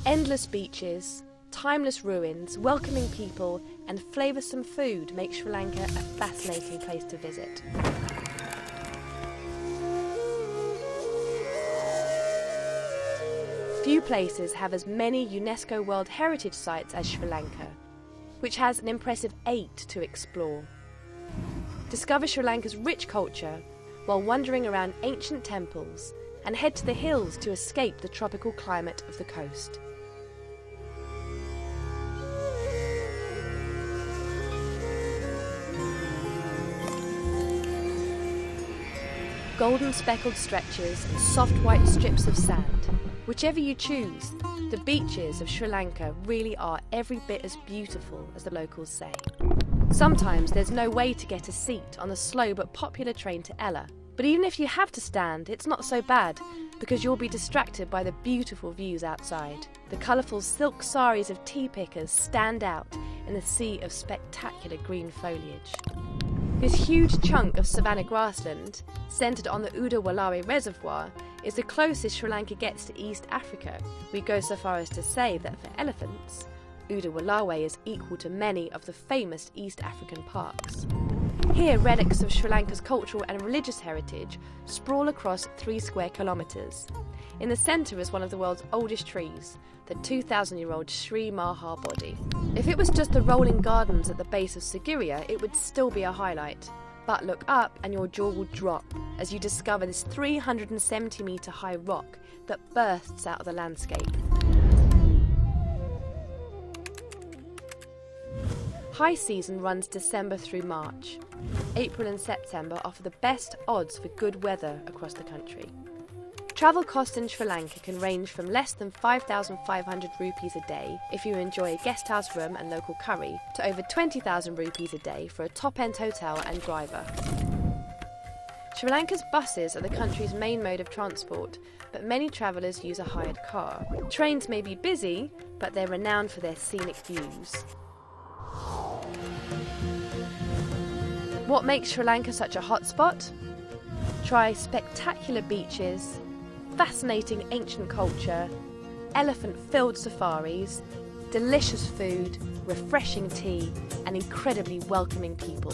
Endless beaches, timeless ruins, welcoming people and flavoursome food make Sri Lanka a fascinating place to visit. Few places have as many UNESCO World Heritage Sites as Sri Lanka, which has an impressive 8 to explore. Discover Sri Lanka's rich culture while wandering around ancient temples and head to the hills to escape the tropical climate of the coast. Golden speckled stretches and soft white strips of sand. Whichever you choose, the beaches of Sri Lanka really are every bit as beautiful as the locals say. Sometimes there's no way to get a seat on the slow but popular train to Ella, but even if you have to stand, it's not so bad because you'll be distracted by the beautiful views outside. The colourful silk saris of tea pickers stand out in a sea of spectacular green foliage. This huge chunk of savanna grassland, centred on the Udawalawe Reservoir, is the closest Sri Lanka gets to East Africa. We go so far as to say that for elephants, Udawalawe is equal to many of the famous East African parks. Here, relics of Sri Lanka's cultural and religious heritage sprawl across 3 square kilometres. In the centre is one of the world's oldest trees, the 2,000-year-old Sri Maha Bodhi. If it was just the rolling gardens at the base of Sigiriya, it would still be a highlight. But look up and your jaw will drop as you discover this 370-metre high rock that bursts out of the landscape. High season runs December through March. April and September offer the best odds for good weather across the country. Travel costs in Sri Lanka can range from less than 5,500 rupees a day if you enjoy a guest house room and local curry, to over 20,000 rupees a day for a top-end hotel and driver. Sri Lanka's buses are the country's main mode of transport, but many travellers use a hired car. Trains may be busy, but they're renowned for their scenic views. What makes Sri Lanka such a hotspot? Try spectacular beaches, fascinating ancient culture, elephant-filled safaris, delicious food, refreshing tea, and incredibly welcoming people.